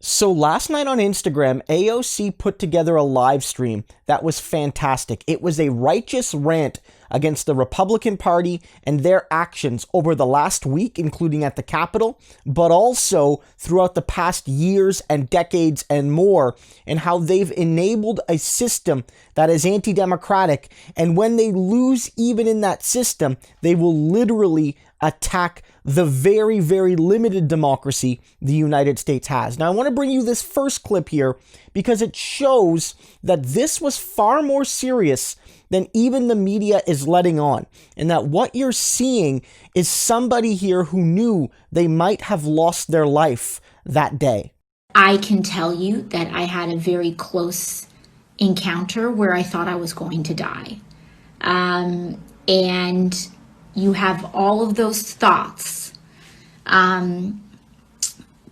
So last night on Instagram, AOC put together a live stream that was fantastic. It was a righteous rant against the Republican Party and their actions over the last week, including at the Capitol, but also throughout the past years and decades and more, and how they've enabled a system that is anti-democratic. And when they lose even in that system, they will literally attack the very, very limited democracy the United States has. Now, I want to bring you this first clip here because it shows that this was far more serious than even the media is letting on, and that what you're seeing is somebody here who knew they might have lost their life that day. I can tell you that I had a very close encounter where I thought I was going to die. And you have all of those thoughts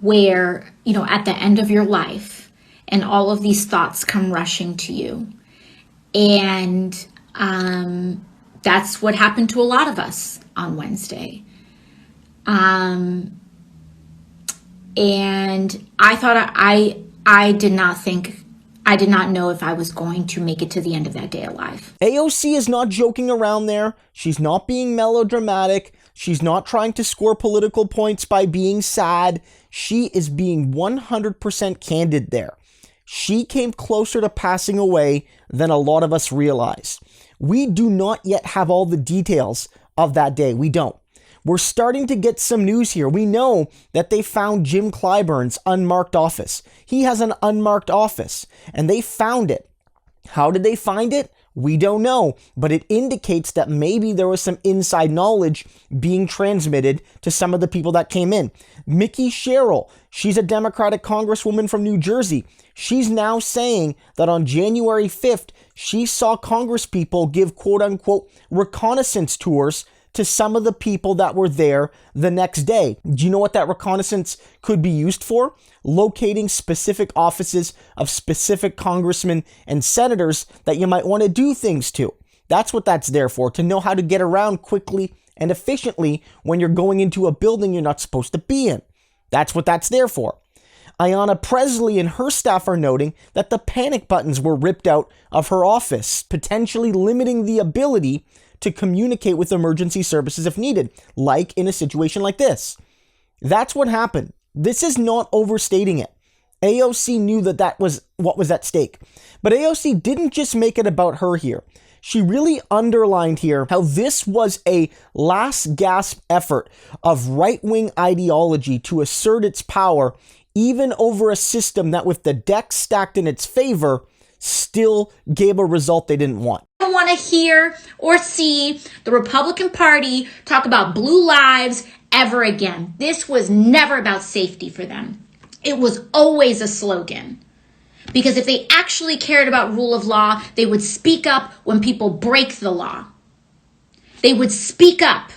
where, at the end of your life, and all of these thoughts come rushing to you. And that's what happened to a lot of us on Wednesday. And I thought I did not know if I was going to make it to the end of that day alive. AOC is not joking around there. She's not being melodramatic. She's not trying to score political points by being sad. She is being 100% candid there. She came closer to passing away than a lot of us realize. We do not yet have all the details of that day. We don't. We're starting to get some news here. We know that they found Jim Clyburn's unmarked office. He has an unmarked office, and they found it. How did they find it? We don't know, but it indicates that maybe there was some inside knowledge being transmitted to some of the people that came in. Mickey Sherrill, she's a Democratic congresswoman from New Jersey. She's now saying that on January 5th, she saw congresspeople give quote-unquote reconnaissance tours to some of the people that were there the next day. Do you know what that reconnaissance could be used for? Locating specific offices of specific congressmen and senators that you might want to do things to. That's what that's there for, to know how to get around quickly and efficiently when you're going into a building you're not supposed to be in. That's what that's there for. Ayanna Presley and her staff are noting that the panic buttons were ripped out of her office, potentially limiting the ability to communicate with emergency services if needed, like in a situation like this. That's what happened. This is not overstating it. AOC knew that was what was at stake. But AOC didn't just make it about her here. She really underlined here how this was a last gasp effort of right-wing ideology to assert its power, even over a system that, with the deck stacked in its favor, still gave a result they didn't want. I don't want to hear or see the Republican Party talk about blue lives ever again. This was never about safety for them. It was always a slogan. Because if they actually cared about rule of law, they would speak up when people break the law. They would speak up.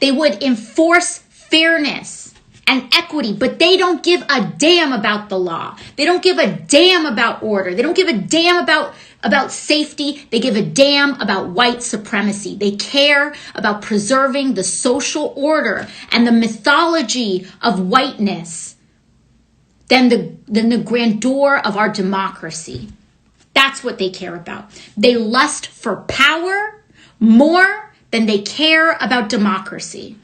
They would enforce fairness and equity, but they don't give a damn about the law. They don't give a damn about order. They don't give a damn about safety. They give a damn about white supremacy. They care about preserving the social order and the mythology of whiteness than the grandeur of our democracy. That's what they care about. They lust for power more than they care about democracy.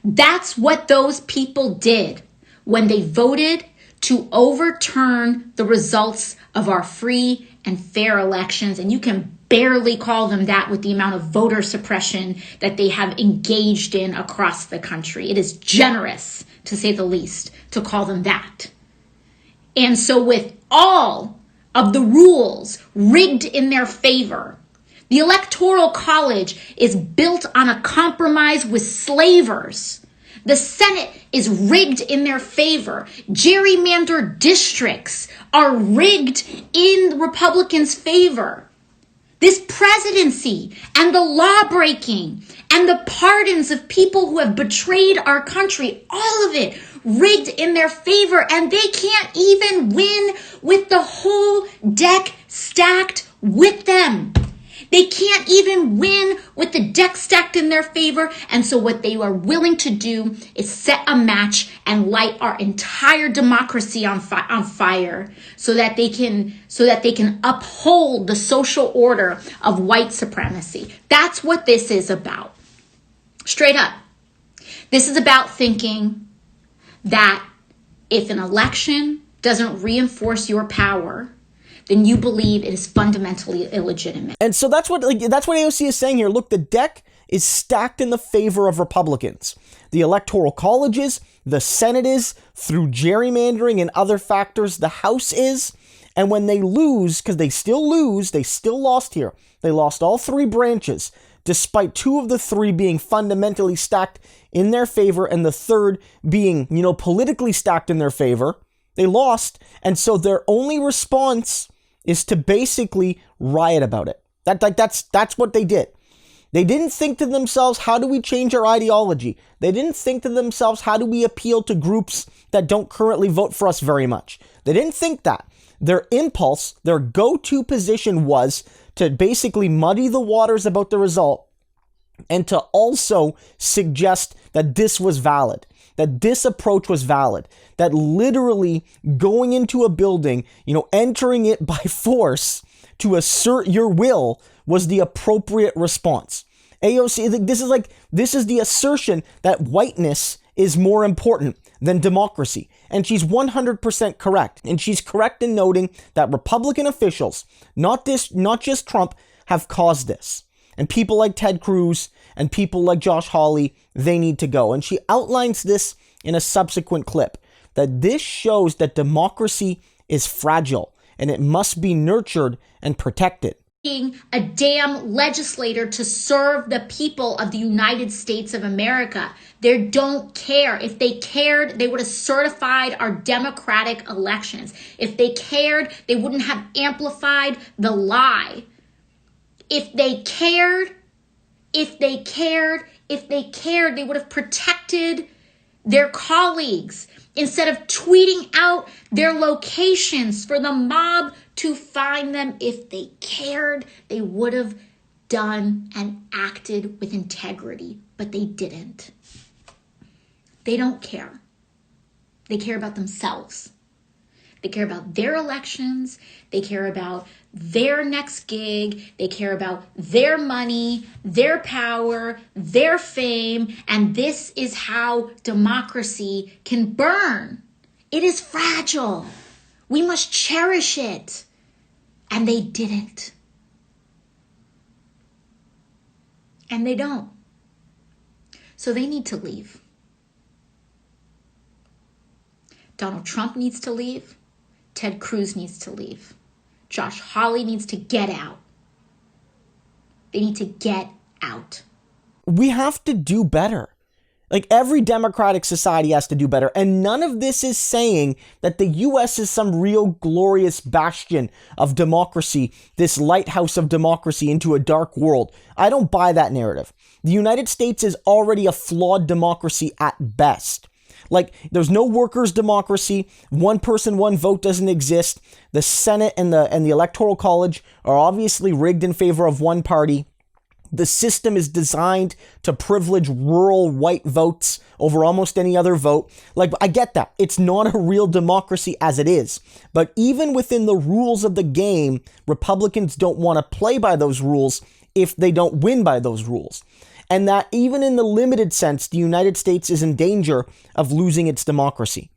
That's what those people did when they voted to overturn the results of our free and fair elections. And you can barely call them that with the amount of voter suppression that they have engaged in across the country. It is generous, to say the least, to call them that. And so with all of the rules rigged in their favor, the Electoral College is built on a compromise with slavers. The Senate is rigged in their favor. Gerrymandered districts are rigged in the Republicans' favor. This presidency and the law breaking and the pardons of people who have betrayed our country, all of it rigged in their favor, and they can't even win with the whole deck stacked with them. They can't even win with the deck stacked in their favor. And so what they are willing to do is set a match and light our entire democracy on fire so that they can uphold the social order of white supremacy. That's what this is about. Straight up. This is about thinking that if an election doesn't reinforce your power, then you believe it is fundamentally illegitimate. And so that's what AOC is saying here. Look, the deck is stacked in the favor of Republicans. The electoral colleges, the Senate is, through gerrymandering and other factors, the House is. And when they lose, because they still lost here. They lost all three branches, despite two of the three being fundamentally stacked in their favor and the third being, politically stacked in their favor. They lost. And so their only response is to basically riot about it. That's what they did. They didn't think to themselves, how do we change our ideology? They didn't think to themselves, how do we appeal to groups that don't currently vote for us very much? They didn't think that. Their impulse, their go-to position was to basically muddy the waters about the result and to also suggest that this was valid, that this approach was valid, that literally going into a building, entering it by force to assert your will was the appropriate response. AOC, this is the assertion that whiteness is more important than democracy. And she's 100% correct. And she's correct in noting that Republican officials, not just Trump, have caused this. And people like Ted Cruz and people like Josh Hawley, they need to go. And she outlines this in a subsequent clip, that this shows that democracy is fragile and it must be nurtured and protected. Being a damn legislator to serve the people of the United States of America. They don't care. If they cared, they would have certified our democratic elections. If they cared, they wouldn't have amplified the lie. If they cared, they would have protected their colleagues instead of tweeting out their locations for the mob to find them. If they cared, they would have done and acted with integrity, but they didn't. They don't care. They care about themselves. They care about their elections. They care about their next gig. They care about their money, their power, their fame. And this is how democracy can burn. It is fragile. We must cherish it. And they didn't. And they don't. So they need to leave. Donald Trump needs to leave. Ted Cruz needs to leave. Josh Hawley needs to get out. They need to get out. We have to do better. Like, every democratic society has to do better. And none of this is saying that the U.S. is some real glorious bastion of democracy, this lighthouse of democracy into a dark world. I don't buy that narrative. The United States is already a flawed democracy at best. Like, there's no workers' democracy. One person, one vote doesn't exist. The Senate and the Electoral College are obviously rigged in favor of one party. The system is designed to privilege rural white votes over almost any other vote. Like, I get that. It's not a real democracy as it is. But even within the rules of the game, Republicans don't want to play by those rules if they don't win by those rules. And that even in the limited sense, the United States is in danger of losing its democracy.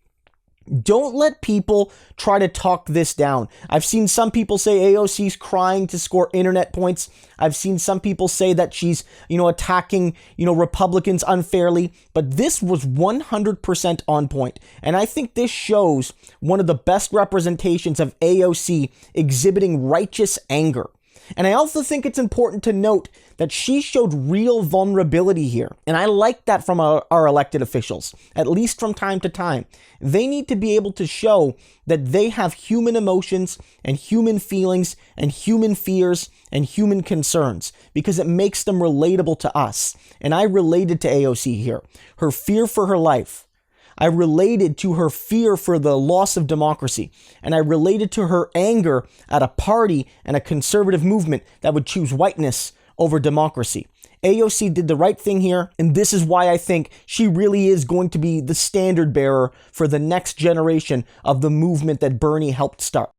Don't let people try to talk this down. I've seen some people say AOC's crying to score internet points. I've seen some people say that she's, attacking, Republicans unfairly. But this was 100% on point. And I think this shows one of the best representations of AOC exhibiting righteous anger. And I also think it's important to note that she showed real vulnerability here. And I like that from our elected officials, at least from time to time. They need to be able to show that they have human emotions and human feelings and human fears and human concerns, because it makes them relatable to us. And I related to AOC here. Her fear for her life. I related to her fear for the loss of democracy. And I related to her anger at a party and a conservative movement that would choose whiteness over democracy. AOC did the right thing here, and this is why I think she really is going to be the standard bearer for the next generation of the movement that Bernie helped start.